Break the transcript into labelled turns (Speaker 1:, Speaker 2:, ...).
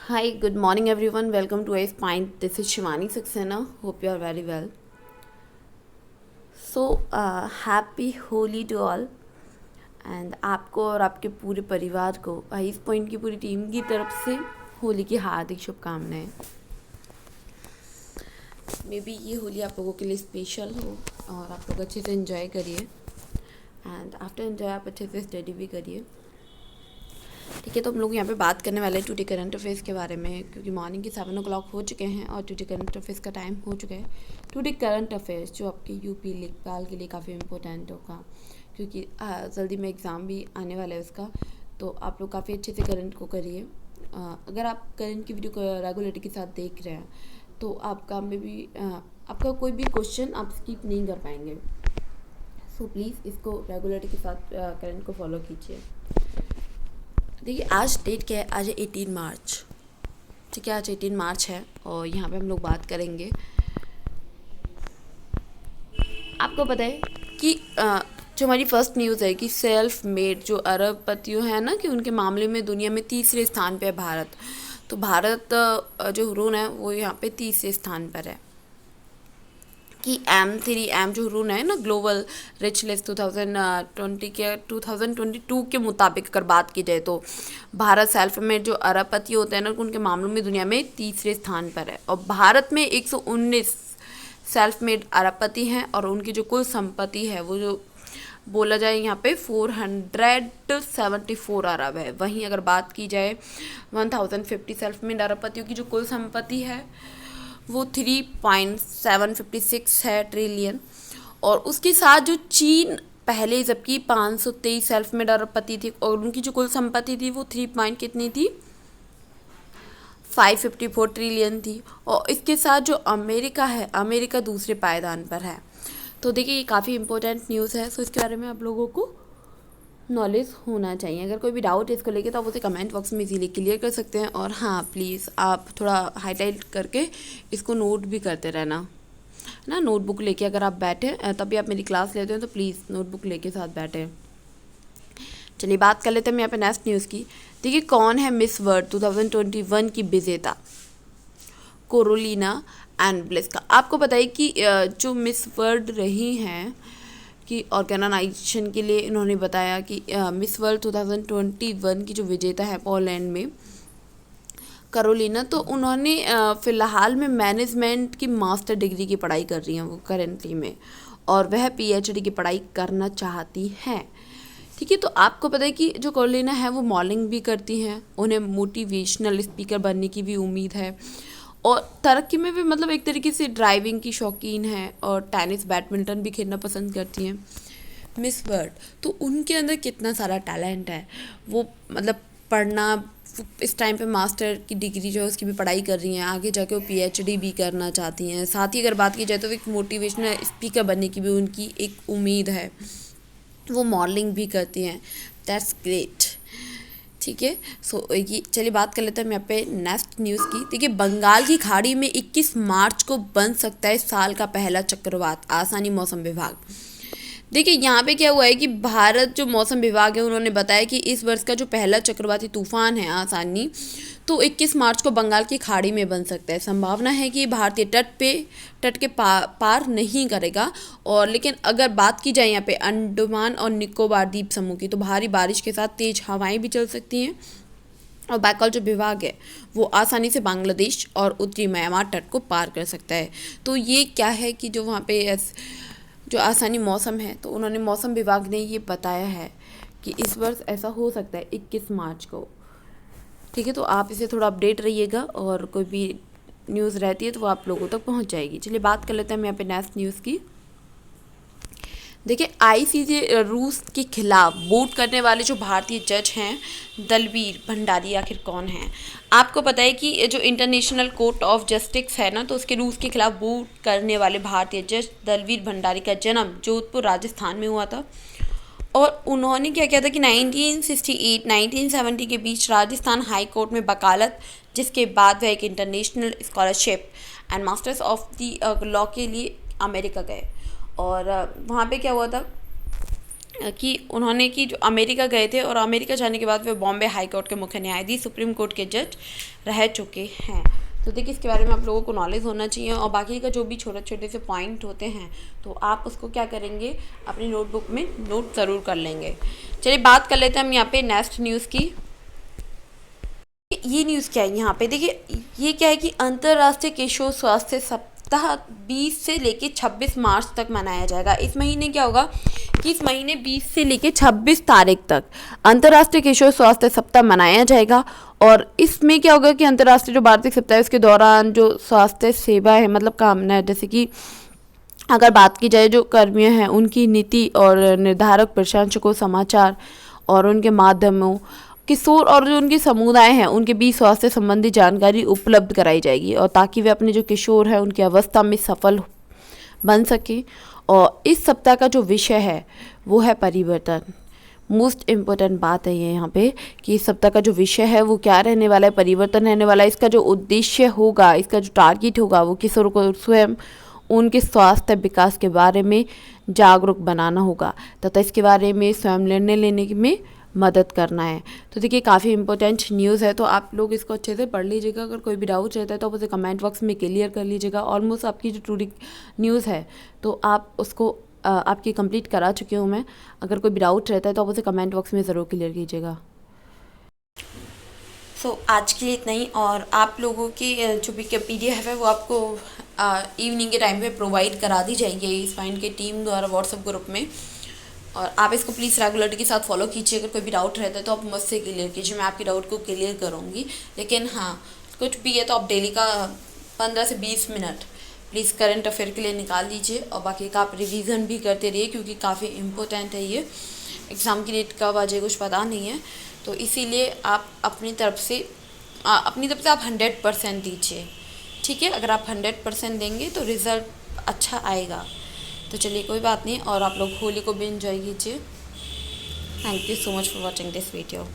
Speaker 1: Hi, good morning everyone. Welcome to Ice Pint. This is Shivani Saxena. Hope you are very well. Happy Holi to all. And आपको और आपके पूरे परिवार को ice point की पूरी टीम की तरफ से होली की हार्दिक शुभकामनाएं। मे बी ये होली आप लोगों के लिए स्पेशल हो और आप लोग अच्छे से एंजॉय करिए एंड आफ्टर एंजॉय आप अच्छे से स्टडी भी करिए। ठीक है, तो हम लोग यहाँ पे बात करने वाले हैं टुडे करंट अफेयर्स के बारे में, क्योंकि मॉर्निंग के 7 o'clock हो चुके हैं और टुडे करंट अफेयर्स का टाइम हो चुका है। टुडे करंट अफेयर्स जो आपके यूपी लेखपाल के लिए काफ़ी इंपॉर्टेंट होगा, क्योंकि जल्दी में एग्ज़ाम भी आने वाला है उसका। तो आप लोग काफ़ी अच्छे से करंट को करिए। अगर आप करंट की वीडियो को रेगुलरिटी के साथ देख रहे हैं तो आपका में भी आपका कोई भी क्वेश्चन आप स्किप नहीं कर पाएंगे। सो प्लीज़ इसको रेगुलरिटी के साथ करंट को फॉलो कीजिए। देखिए, आज डेट क्या है? आज है 18 मार्च। ठीक है, आज 18 मार्च है और यहाँ पे हम लोग बात करेंगे। आपको पता है कि जो हमारी फर्स्ट न्यूज़ है कि सेल्फ मेड जो अरबपतियों है ना, कि उनके मामले में दुनिया में तीसरे स्थान पे है भारत। तो भारत जो हुरून है वो यहाँ पे तीसरे स्थान पर है। कि M3M जो हुरून है ना, ग्लोबल रिच लिस्ट 2022 के मुताबिक अगर बात की जाए तो भारत सेल्फ मेड जो अरबपति होते हैं ना, उनके मामलों में दुनिया में तीसरे स्थान पर है। और भारत में 119 सेल्फ मेड अरबपति हैं और उनकी जो कुल संपत्ति है वो जो बोला जाए यहाँ पे 474 अरब है। वहीं अगर बात की जाए 1050 सेल्फ मेड अरबपतियों की जो कुल संपत्ति है वो 3.756 है ट्रिलियन। और उसके साथ जो चीन पहले, जबकि 523 सेल्फ मेड अरबपति थी और उनकी जो कुल संपत्ति थी वो 3 पॉइंट कितनी थी, 554 ट्रिलियन थी। और इसके साथ जो अमेरिका है, अमेरिका दूसरे पायदान पर है। तो देखिए, ये काफ़ी इंपॉर्टेंट न्यूज़ है। सो इसके बारे में आप लोगों को नॉलेज होना चाहिए। अगर कोई भी डाउट है इसको लेके तो आप उसे कमेंट बॉक्स में इजीली क्लियर कर सकते हैं। और हाँ, प्लीज़ आप थोड़ा हाईलाइट करके इसको नोट भी करते रहना ना। नोटबुक लेके अगर आप बैठे तभी आप मेरी क्लास लेते हैं तो प्लीज़ नोटबुक लेके साथ बैठे। चलिए बात कर लेते हैं हम यहाँ पे नेक्स्ट न्यूज़ की। देखिए, कौन है मिस वर्ल्ड 2021 की विजेता? कोरोलिना एनब्लेस्का। आपको पता है कि जो मिस वर्ल्ड रही हैं कि ऑर्गेनाइजेशन के लिए इन्होंने बताया कि मिस वर्ल्ड 2021 की जो विजेता है पोलैंड में करोलिना, तो उन्होंने फ़िलहाल में मैनेजमेंट की मास्टर डिग्री की पढ़ाई कर रही हैं वो करेंटली में, और वह पीएचडी की पढ़ाई करना चाहती हैं। ठीक है, तो आपको पता है कि जो करोलिना है वो मॉडलिंग भी करती हैं, उन्हें मोटिवेशनल स्पीकर बनने की भी उम्मीद है और तरक्की में भी, मतलब एक तरीके से ड्राइविंग की शौकीन है और टेनिस बैडमिंटन भी खेलना पसंद करती हैं। मिस वर्ल्ड, तो उनके अंदर कितना सारा टैलेंट है। वो मतलब पढ़ना, इस टाइम पे मास्टर की डिग्री जो है उसकी भी पढ़ाई कर रही हैं, आगे जाके वो पीएचडी भी करना चाहती हैं। साथ ही अगर बात की जाए तो एक मोटिवेशनल स्पीकर बनने की भी उनकी एक उम्मीद है। वो मॉडलिंग भी करती हैं। That's great. ठीक है, सो ये चलिए बात कर लेते हैं हम यहाँ पे नेक्स्ट न्यूज़ की। देखिए, बंगाल की खाड़ी में 21 मार्च को बन सकता है साल का पहला चक्रवात, आसानी मौसम विभाग। देखिए, यहाँ पे क्या हुआ है कि भारत जो मौसम विभाग है उन्होंने बताया कि इस वर्ष का जो पहला चक्रवाती तूफान है आसानी, तो 21 मार्च को बंगाल की खाड़ी में बन सकता है। संभावना है कि भारतीय तट के पार नहीं करेगा। और लेकिन अगर बात की जाए यहाँ पे अंडमान और निकोबार द्वीप समूह की, तो भारी बारिश के साथ तेज हवाएं भी चल सकती हैं। और बैकॉल जो विभाग है वो आसानी से बांग्लादेश और उत्तरी म्यांमार तट को पार कर सकता है। तो ये क्या है कि जो वहाँ पे जो आसानी मौसम है, तो उन्होंने मौसम विभाग ने ये बताया है कि इस वर्ष ऐसा हो सकता है 21 मार्च को। ठीक है, तो आप इसे थोड़ा अपडेट रहिएगा और कोई भी न्यूज़ रहती है तो वो आप लोगों तक पहुंच जाएगी। चलिए बात कर लेते हैं हम यहाँ पे नेक्स्ट न्यूज़ की। देखिए, आईसीजे रूस के खिलाफ वोट करने वाले जो भारतीय जज हैं दलवीर भंडारी आखिर कौन हैं? आपको पता है कि जो इंटरनेशनल कोर्ट ऑफ जस्टिस है ना, तो उसके रूस के खिलाफ वोट करने वाले भारतीय जज दलवीर भंडारी का जन्म जोधपुर राजस्थान में हुआ था। और उन्होंने क्या किया था कि 1968-1970 के बीच राजस्थान हाई कोर्ट में वकालत, जिसके बाद वह एक international scholarship and masters of the law के लिए अमेरिका गए। और वहाँ पे क्या हुआ था कि उन्होंने कि जो अमेरिका गए थे और अमेरिका जाने के बाद वे बॉम्बे हाई कोर्ट के मुख्य न्यायाधीश, सुप्रीम कोर्ट के जज रह चुके हैं। तो देखिए इसके बारे में आप लोगों को नॉलेज होना चाहिए, और बाकी का जो भी छोटे छोटे से पॉइंट होते हैं तो आप उसको क्या करेंगे, अपनी नोटबुक में नोट ज़रूर कर लेंगे। चलिए बात कर लेते हैं हम यहाँ पे नेक्स्ट न्यूज़ की। ये न्यूज़ क्या है यहाँ पे, देखिए ये क्या है कि अंतर्राष्ट्रीय किशोर स्वास्थ्य सप्ताह 20 से लेके 26 मार्च तक मनाया जाएगा। इस महीने क्या होगा कि इस महीने 20 से लेके 26 तारीख तक अंतर्राष्ट्रीय किशोर स्वास्थ्य सप्ताह मनाया जाएगा। और इसमें क्या होगा कि अंतर्राष्ट्रीय जो वार्षिक सप्ताह है उसके दौरान जो स्वास्थ्य सेवा है, मतलब काम है, जैसे कि अगर बात की जाए जो कर्मियों हैं उनकी नीति और निर्धारक प्रशंसकों समाचार और उनके माध्यमों किशोर और जो उनके समुदाय हैं उनके बीच स्वास्थ्य संबंधी जानकारी उपलब्ध कराई जाएगी, और ताकि वे अपने जो किशोर हैं उनकी अवस्था में सफल बन सके। और इस सप्ताह का जो विषय है वो है परिवर्तन। मोस्ट इम्पोर्टेंट बात है ये यहाँ पे कि इस सप्ताह का जो विषय है वो क्या रहने वाला है, परिवर्तन रहने वाला है। इसका जो उद्देश्य होगा, इसका जो टारगेट होगा वो किशोर को स्वयं उनके स्वास्थ्य विकास के बारे में जागरूक बनाना होगा तथा इसके बारे में स्वयं निर्णय लेने में मदद करना है। तो देखिए काफ़ी इंपॉर्टेंट न्यूज़ है, तो आप लोग इसको अच्छे से पढ़ लीजिएगा। अगर कोई भी डाउट रहता है तो आप उसे कमेंट बॉक्स में क्लियर कर लीजिएगा। ऑलमोस्ट आपकी जो टूडी न्यूज़ है तो आप उसको आपकी कंप्लीट करा चुकी हूँ मैं। अगर कोई भी डाउट रहता है तो आप उसे कमेंट बॉक्स में ज़रूर क्लियर कीजिएगा। आज के लिए इतना ही, और आप लोगों की जो भी PDF है वो आपको इवनिंग के टाइम पे प्रोवाइड करा दी जाएगी इस फाइंड के टीम द्वारा व्हाट्सएप ग्रुप में, और आप इसको प्लीज़ रेगुलरिटी के साथ फॉलो कीजिए। अगर कोई भी डाउट रहता है तो आप मुझसे क्लियर कीजिए, मैं आपके डाउट को क्लियर करूँगी। लेकिन हाँ, कुछ भी है तो आप डेली का 15 से 20 मिनट प्लीज़ करंट अफेयर के लिए निकाल लीजिए, और बाकी का आप रिवीजन भी करते रहिए क्योंकि काफ़ी इम्पोर्टेंट है ये। एग्ज़ाम की डेट कब आ जाए कुछ पता नहीं है, तो इसीलिए आप अपनी तरफ से आप 100% दीजिए, ठीक है। अगर आप 100% देंगे तो रिज़ल्ट अच्छा आएगा। तो चलिए कोई बात नहीं, और आप लोग होली को भी एंजॉय कीजिए। Thank you so much for watching this video.